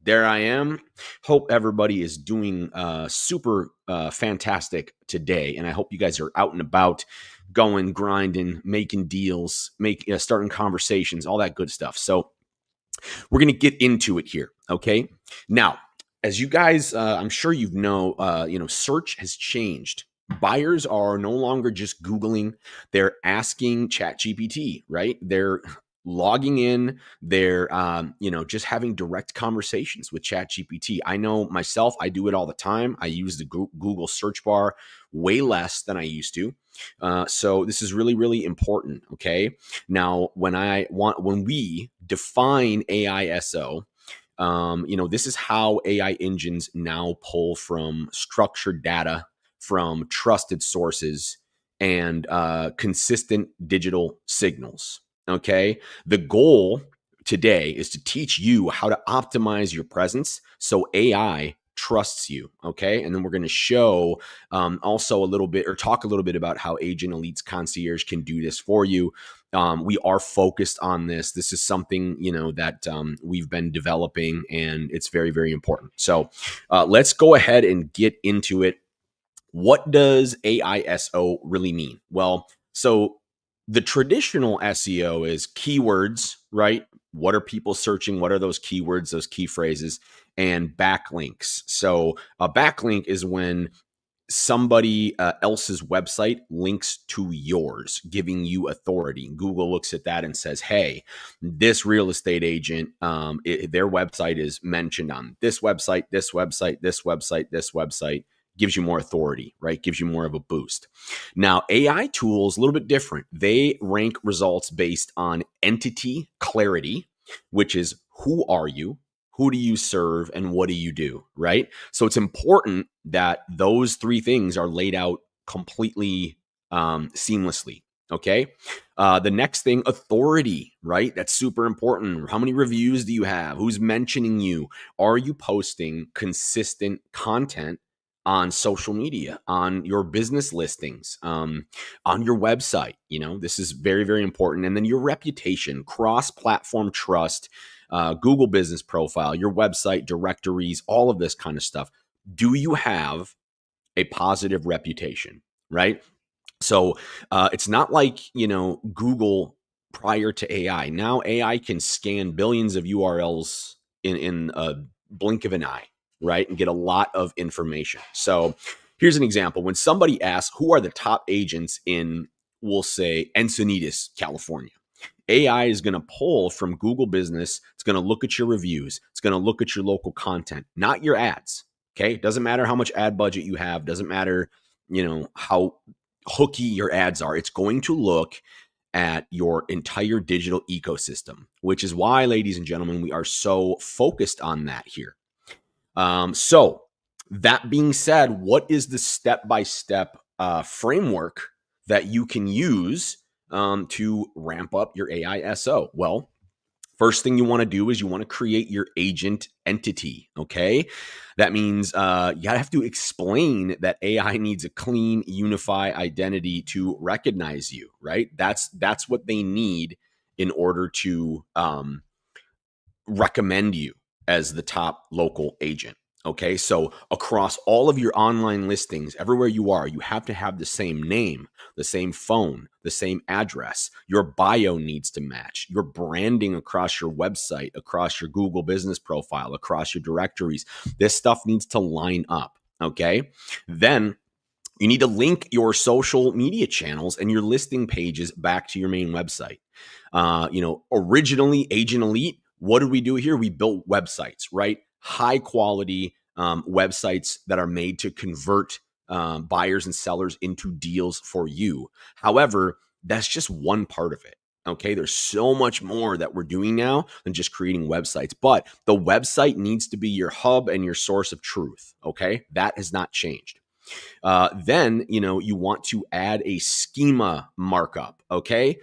There I am. Hope everybody is doing super fantastic today, and I hope you guys are out and about, going, grinding, making deals, starting conversations, all that good stuff. So we're gonna get into it here, okay? Now, as you guys, I'm sure search has changed. Buyers are no longer just Googling; they're asking ChatGPT, right? They're logging in, they're just having direct conversations with ChatGPT. I know myself, I do it all the time. I use the Google search bar way less than I used to. So this is really, really important. Okay. Now, when we define AISO, this is how AI engines now pull from structured data, from trusted sources, and consistent digital signals. Okay. The goal today is to teach you how to optimize your presence so AI trusts you. Okay. And then we're going to show also a little bit, or talk a little bit, about how Agent Elite's Concierge can do this for you. We are focused on this. This is something, that we've been developing, and it's very, very important. So let's go ahead and get into it. What does AISO really mean? Well, so the traditional SEO is keywords, right? What are people searching? What are those keywords, those key phrases, and backlinks? So a backlink is when somebody else's website links to yours, giving you authority. Google looks at that and says, hey, this real estate agent, their website is mentioned on this website, this website, this website, this website. Gives you more authority, right? Gives you more of a boost. Now, AI tools, a little bit different. They rank results based on entity clarity, which is who are you? Who do you serve, and what do you do, right? So it's important that those three things are laid out completely seamlessly, okay? The next thing, authority, right? That's super important. How many reviews do you have? Who's mentioning you? Are you posting consistent content on social media, on your business listings, on your website? This is very, very important. And then your reputation, cross-platform trust, Google business profile, your website, directories, all of this kind of stuff. Do you have a positive reputation, right? So it's not like, Google prior to AI. Now AI can scan billions of URLs in a blink of an eye, right? And get a lot of information. So here's an example. When somebody asks, who are the top agents in, we'll say, Encinitas, California? AI is going to pull from Google Business. It's going to look at your reviews. It's going to look at your local content, not your ads. Okay. It doesn't matter how much ad budget you have. Doesn't matter, how hooky your ads are. It's going to look at your entire digital ecosystem, which is why, ladies and gentlemen, we are so focused on that here. So that being said, what is the step-by-step framework that you can use to ramp up your AISO? Well, first thing you want to do is you want to create your agent entity, okay? That means you have to explain that AI needs a clean, unified identity to recognize you, right? That's what they need in order to recommend you as the top local agent. Okay, so across all of your online listings, everywhere you are, you have to have the same name, the same phone, the same address. Your bio needs to match. Your branding across your website, across your Google business profile, across your directories. This stuff needs to line up. Okay, then you need to link your social media channels and your listing pages back to your main website. Originally, Agent Elite, what did we do here? We built websites, right? High quality websites that are made to convert buyers and sellers into deals for you. However, that's just one part of it. Okay, there's so much more that we're doing now than just creating websites, but the website needs to be your hub and your source of truth. Okay, that has not changed. Then, you want to add a schema markup. Okay.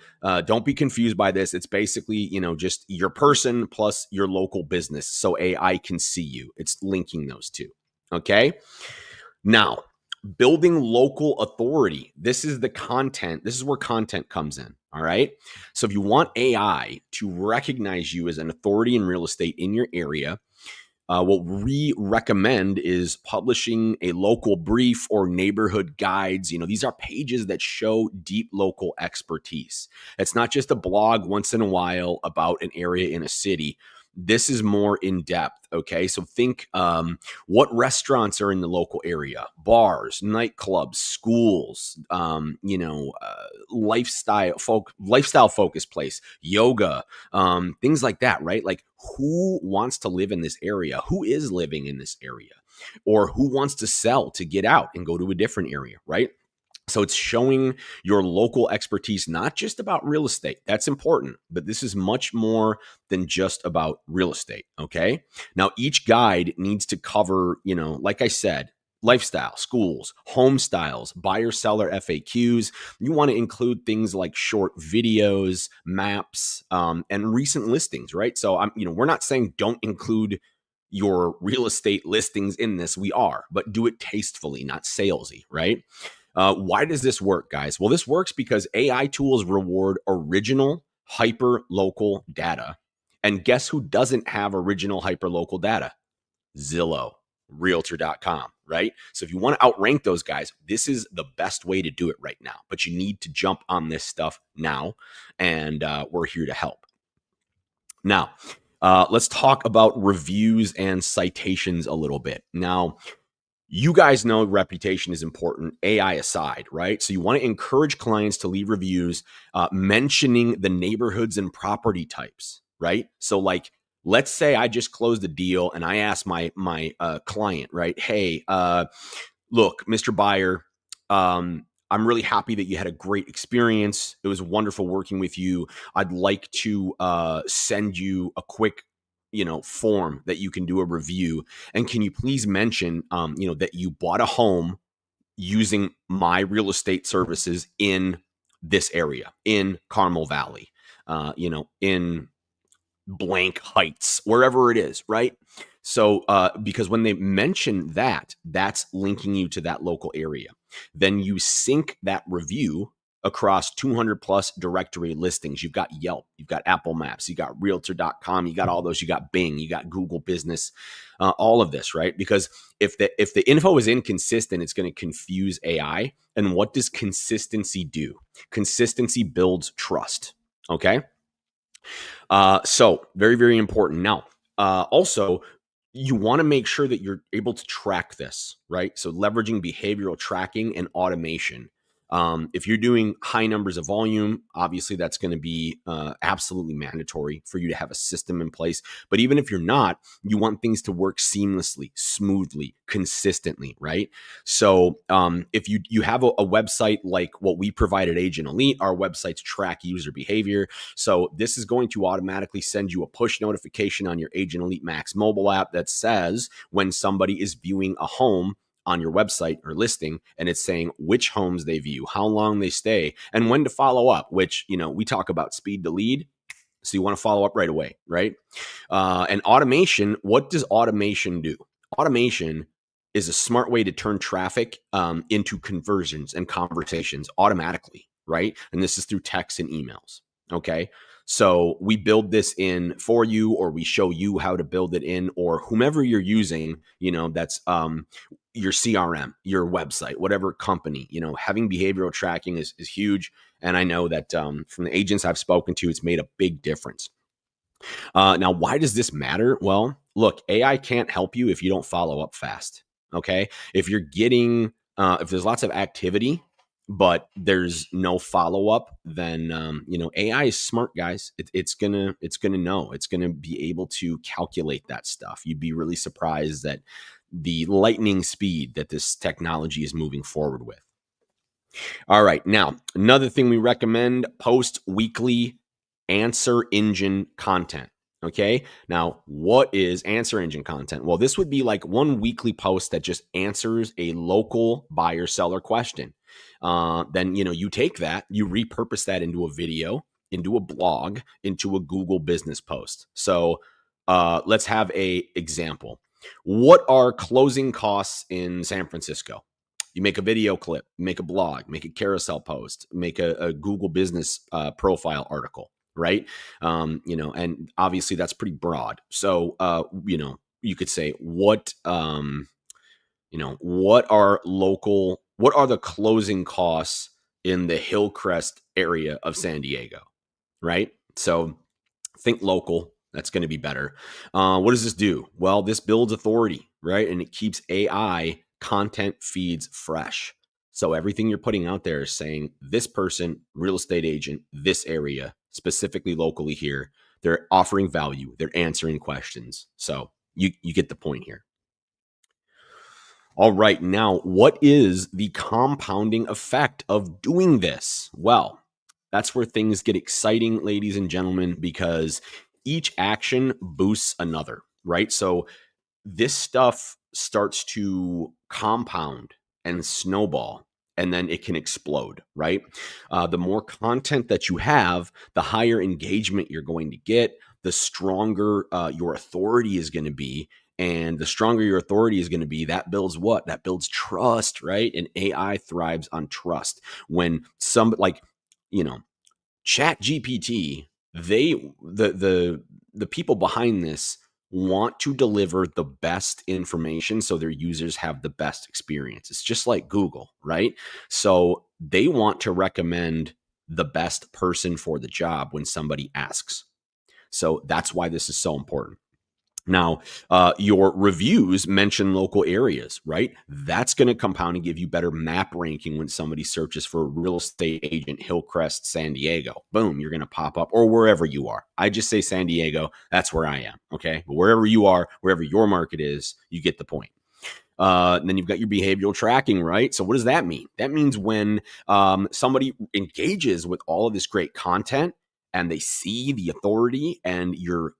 Don't be confused by this. It's basically, just your person plus your local business. So AI can see you. It's linking those two. Okay. Now, building local authority. This is the content. This is where content comes in. All right. So if you want AI to recognize you as an authority in real estate in your area, What we recommend is publishing a local brief or neighborhood guides. These are pages that show deep local expertise. It's not just a blog once in a while about an area in a city. This is more in depth. Okay. So think what restaurants are in the local area, bars, nightclubs, schools, lifestyle focused place, yoga, things like that, right? Like who wants to live in this area? Who is living in this area? Or who wants to sell to get out and go to a different area, right? So it's showing your local expertise, not just about real estate. That's important, but this is much more than just about real estate. Okay. Now, each guide needs to cover, like I said, lifestyle, schools, home styles, buyer seller FAQs. You want to include things like short videos, maps, and recent listings, right? So we're not saying don't include your real estate listings in this. We are, but do it tastefully, not salesy, right? Why does this work, guys? Well, this works because AI tools reward original, hyper local data. And guess who doesn't have original, hyper local data? Zillow, realtor.com, right? So if you want to outrank those guys, this is the best way to do it right now. But you need to jump on this stuff now. And we're here to help. Now, let's talk about reviews and citations a little bit. Now, you guys know reputation is important, AI aside, right? So you want to encourage clients to leave reviews mentioning the neighborhoods and property types, right? So like, let's say I just closed a deal and I asked my client, right? Hey, look, Mr. Buyer, I'm really happy that you had a great experience. It was wonderful working with you. I'd like to send you a quick form that you can do a review. And can you please mention, that you bought a home using my real estate services in this area, in Carmel Valley, in blank heights, wherever it is, right? So, because when they mention that, that's linking you to that local area. Then you sync that review across 200 plus directory listings. You've got Yelp, you've got Apple Maps, you got realtor.com, you got all those, you got Bing, you got Google Business, all of this, right? Because if the info is inconsistent, it's going to confuse AI. And what does consistency do? Consistency builds trust. Okay. So very, very important. Now, also, you want to make sure that you're able to track this, right? So leveraging behavioral tracking and automation. If you're doing high numbers of volume, obviously that's going to be absolutely mandatory for you to have a system in place. But even if you're not, you want things to work seamlessly, smoothly, consistently, right? So if you have a website like what we provide at Agent Elite, our websites track user behavior. So this is going to automatically send you a push notification on your Agent Elite Max mobile app that says when somebody is viewing a home on your website or listing, and it's saying which homes they view, how long they stay, and when to follow up, which, we talk about speed to lead. So you want to follow up right away, right? And automation, what does automation do? Automation is a smart way to turn traffic into conversions and conversations automatically, right? And this is through text and emails, okay? So we build this in for you, or we show you how to build it in, or whomever you're using, that's your CRM, your website, whatever company, having behavioral tracking is huge. And I know that from the agents I've spoken to, it's made a big difference. Now, why does this matter? Well, look, AI can't help you if you don't follow up fast. Okay. If you're getting, if there's lots of activity, but there's no follow up, then, AI is smart, guys. It's gonna know, it's gonna be able to calculate that stuff. You'd be really surprised that the lightning speed that this technology is moving forward with. All right. Now, another thing we recommend, post weekly answer engine content. Okay. Now, what is answer engine content? Well, this would be like one weekly post that just answers a local buyer seller question. Then, you take that, you repurpose that into a video, into a blog, into a Google business post. So let's have a example. What are closing costs in San Francisco? You make a video clip, make a blog, make a carousel post, make a Google business profile article, right? And obviously that's pretty broad. So, you could say, what are the closing costs in the Hillcrest area of San Diego, right? So think local. That's going to be better. What does this do? Well, this builds authority, right? And it keeps AI content feeds fresh. So everything you're putting out there is saying this person, real estate agent, this area, specifically locally here, they're offering value. They're answering questions. So you get the point here. All right. Now, what is the compounding effect of doing this? Well, that's where things get exciting, ladies and gentlemen, because each action boosts another, right? So this stuff starts to compound and snowball, and then it can explode, right? The more content that you have, the higher engagement you're going to get, the stronger your authority is going to be. And the stronger your authority is going to be, that builds what? That builds trust, right? And AI thrives on trust. When some, like, you know, ChatGPT, the people behind this want to deliver the best information so their users have the best experience. It's just like Google, right? So they want to recommend the best person for the job when somebody asks. So that's why this is so important. Now, your reviews mention local areas, right? That's going to compound and give you better map ranking when somebody searches for real estate agent Hillcrest, San Diego. Boom, you're going to pop up, or wherever you are. I just say San Diego. That's where I am. Okay. But wherever you are, wherever your market is, you get the point. And then you've got your behavioral tracking, right? So what does that mean? That means when somebody engages with all of this great content, and they see the authority and you're,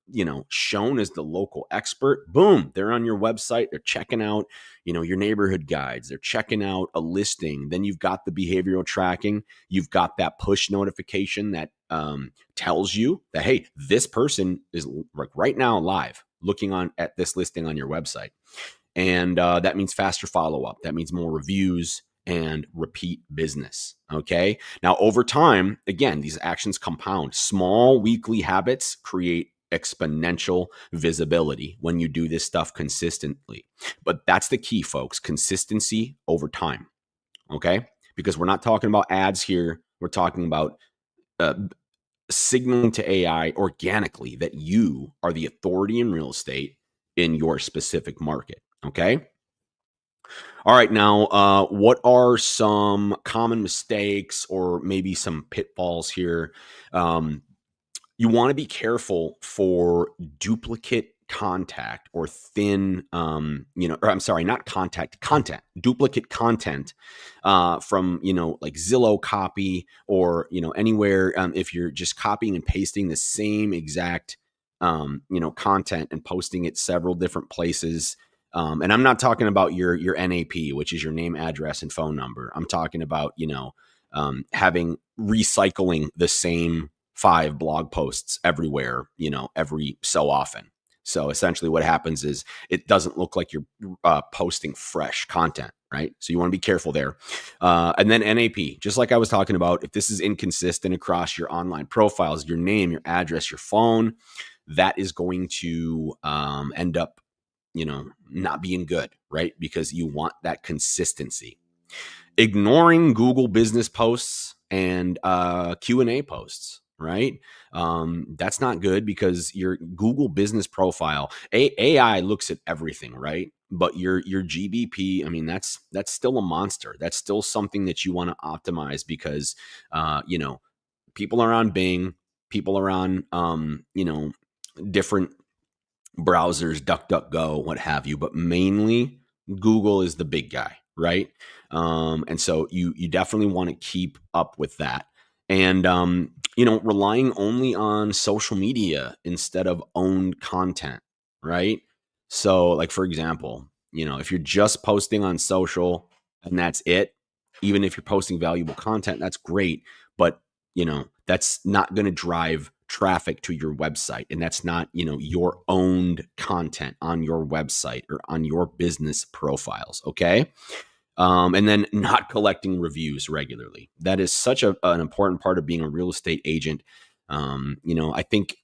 shown as the local expert, boom, they're on your website. They're checking out, your neighborhood guides. They're checking out a listing. Then you've got the behavioral tracking. You've got that push notification that tells you that, hey, this person is like right now live looking at this listing on your website. And that means faster follow-up. That means more reviews and repeat business. Okay. Now, over time, again, these actions compound. Small weekly habits create exponential visibility when you do this stuff consistently. But that's the key, folks. Consistency over time. Okay. Because we're not talking about ads here. We're talking about signaling to AI organically that you are the authority in real estate in your specific market. Okay. All right. Now, what are some common mistakes or maybe some pitfalls here? You want to be careful for duplicate contact or thin, or I'm sorry, not content, duplicate content from, like Zillow copy or, anywhere. If you're just copying and pasting the same exact, content and posting it several different places. And I'm not talking about your NAP, which is your name, address, and phone number. I'm talking about, having recycling the same 5 blog posts everywhere, every so often. So essentially what happens is it doesn't look like you're posting fresh content, right? So you want to be careful there. And then NAP, just like I was talking about, if this is inconsistent across your online profiles, your name, your address, your phone, that is going to end up, not being good, right? Because you want that consistency. Ignoring Google business posts and Q&A posts, right? That's not good because your Google business profile, AI looks at everything, right? But your GBP, I mean, that's still a monster. That's still something that you want to optimize because, people are on Bing, people are on, different browsers, DuckDuckGo, what have you, but mainly Google is the big guy, right? And so you definitely want to keep up with that. And relying only on social media instead of owned content, right? So, like, for example, if you're just posting on social and that's it, even if you're posting valuable content, that's great, but that's not going to drive traffic to your website, and that's not your owned content on your website or on your business profiles. Okay. And then not collecting reviews regularly. That is such an important part of being a real estate agent. I think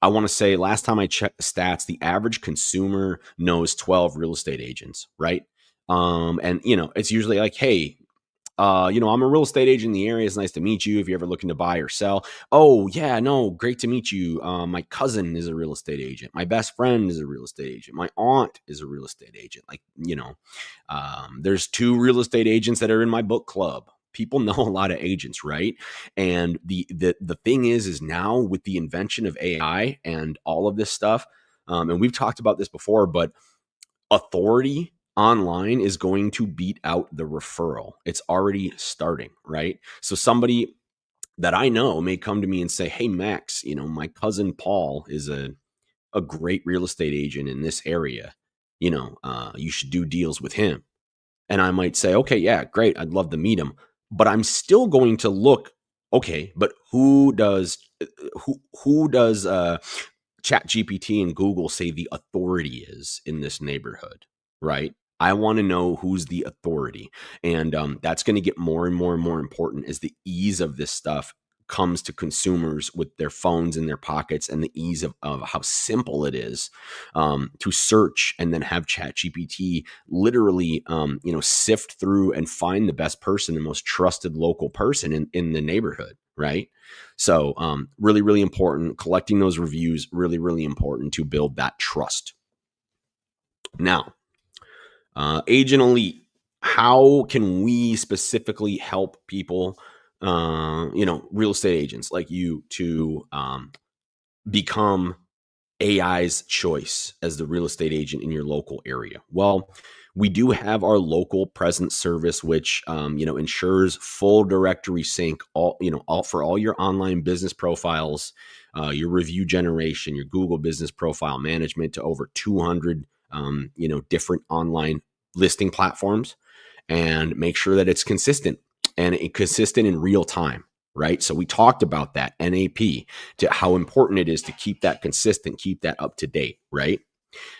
I want to say last time I checked the stats, the average consumer knows 12 real estate agents, right? And it's usually like, hey, I'm a real estate agent in the area. It's nice to meet you if you're ever looking to buy or sell. Oh, yeah, no, great to meet you. My cousin is a real estate agent. My best friend is a real estate agent. My aunt is a real estate agent. Like, there's 2 real estate agents that are in my book club. People know a lot of agents, right? And the thing is now with the invention of AI and all of this stuff, and we've talked about this before, but authority online is going to beat out the referral. It's already starting, right? So somebody that I know may come to me and say, "Hey Max, my cousin Paul is a great real estate agent in this area. You should do deals with him." And I might say, "Okay, yeah, great. I'd love to meet him." But I'm still going to look, okay, but who does ChatGPT and Google say the authority is in this neighborhood, right? I want to know who's the authority. And that's going to get more and more and more important as the ease of this stuff comes to consumers with their phones in their pockets, and the ease of how simple it is to search and then have ChatGPT literally, sift through and find the best person, the most trusted local person in the neighborhood, right? So really, really important. Collecting those reviews, really, really important to build that trust. Now, Agent Elite, how can we specifically help people, real estate agents like you to become AI's choice as the real estate agent in your local area? Well, we do have our local presence service, which ensures full directory sync, all for all your online business profiles, your review generation, your Google business profile management to over 200 different online listing platforms, and make sure that it's consistent in real time. Right. So we talked about that NAP, to how important it is to keep that consistent, keep that up to date. Right.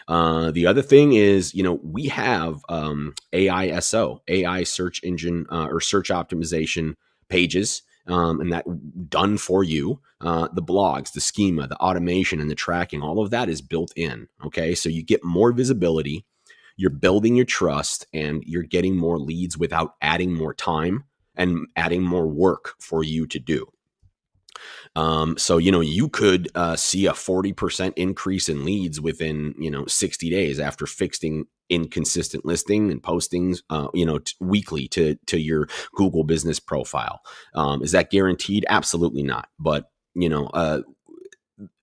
The other thing is, we have AISO, AI search engine or search optimization pages, and that done for you. The blogs, the schema, the automation, and the tracking, all of that is built in. Okay. So you get more visibility, you're building your trust, and you're getting more leads without adding more time and adding more work for you to do. So, you could see a 40% increase in leads within, 60 days after fixing inconsistent listing and postings, weekly to your Google business profile. Is that guaranteed? Absolutely not. But,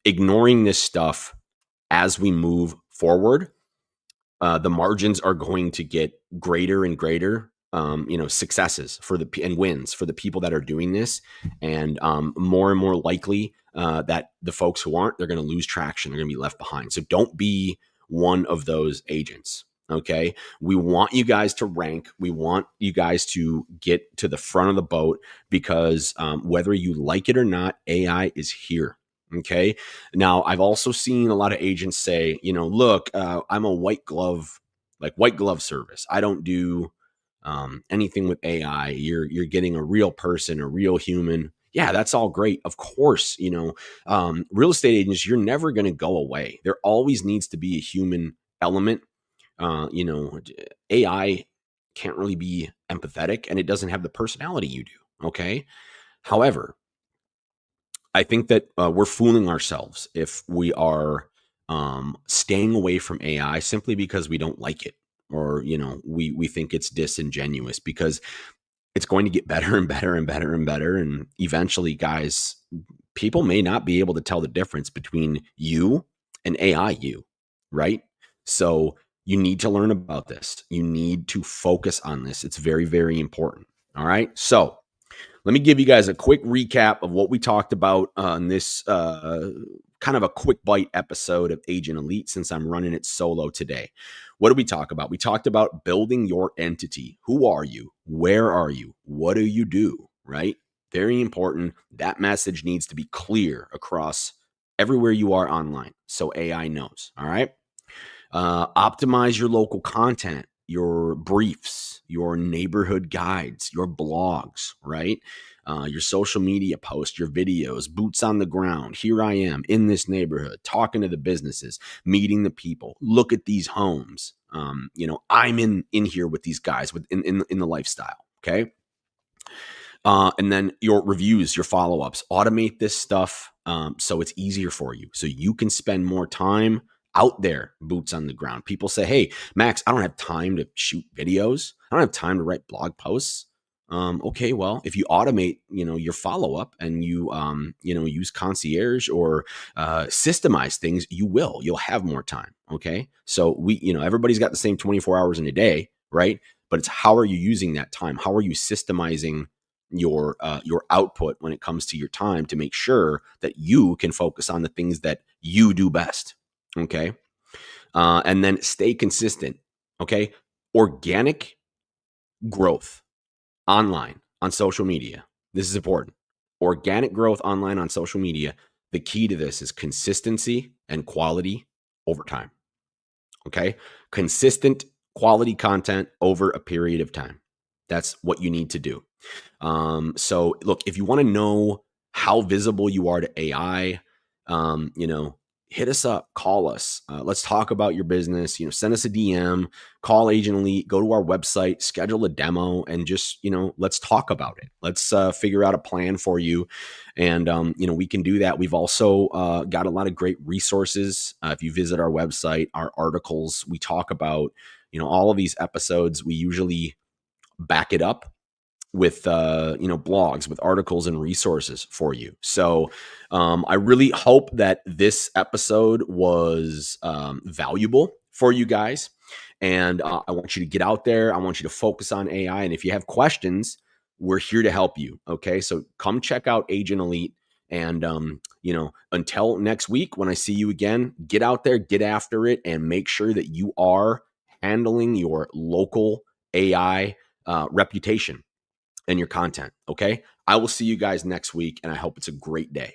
ignoring this stuff as we move forward, the margins are going to get greater and greater, successes and wins for the people that are doing this, and more and more likely that the folks who aren't, they're going to lose traction. They're going to be left behind. So don't be one of those agents. Okay. We want you guys to rank. We want you guys to get to the front of the boat, because whether you like it or not, AI is here. Okay. Now, I've also seen a lot of agents say, look, I'm a white glove service. I don't do anything with AI. You're getting a real person, a real human. Yeah, that's all great. Of course, real estate agents, you're never going to go away. There always needs to be a human element. AI can't really be empathetic, and it doesn't have the personality you do. Okay. However, I think that we're fooling ourselves if we are staying away from AI simply because we don't like it, or we think it's disingenuous, because it's going to get better and better and better and better, and eventually, guys, people may not be able to tell the difference between you and AI you, right? So you need to learn about this. You need to focus on this. It's very, very important. All right. So let me give you guys a quick recap of what we talked about on this kind of a quick bite episode of Agent Elite, since I'm running it solo today. What did we talk about? We talked about building your entity. Who are you? Where are you? What do you do? Right? Very important. That message needs to be clear across everywhere you are online, so AI knows. All right. Optimize your local content, your briefs, your neighborhood guides, your blogs, right? your social media posts, your videos, boots on the ground. Here I am in this neighborhood, talking to the businesses, meeting the people. Look at these homes. I'm in here with these guys in the lifestyle. Okay. And then your reviews, your follow-ups, automate this stuff so it's easier for you. So you can spend more time out there, boots on the ground. People say, hey, Max, I don't have time to shoot videos. I don't have time to write blog posts. Okay, well, if you automate, your follow-up and you, use Concierge or systemize things, you'll have more time. Okay. So everybody's got the same 24 hours in a day, right? But it's how are you using that time? How are you systemizing your output when it comes to your time to make sure that you can focus on the things that you do best. Okay. And then stay consistent. Okay. Organic growth online on social media. This is important. Organic growth online on social media. The key to this is consistency and quality over time. Okay. Consistent quality content over a period of time. That's what you need to do. So look, if you want to know how visible you are to AI, hit us up, call us. Let's talk about your business. Send us a DM, call Agent Elite, go to our website, schedule a demo, and just let's talk about it. Let's figure out a plan for you, and we can do that. We've also got a lot of great resources. If you visit our website, our articles, we talk about all of these episodes. We usually back it up with blogs, with articles and resources for you. So I really hope that this episode was valuable for you guys. And I want you to get out there. I want you to focus on AI. And if you have questions, we're here to help you. Okay. So come check out Agent Elite. And, until next week, when I see you again, get out there, get after it, and make sure that you are handling your local AI reputation and your content. Okay. I will see you guys next week, and I hope it's a great day.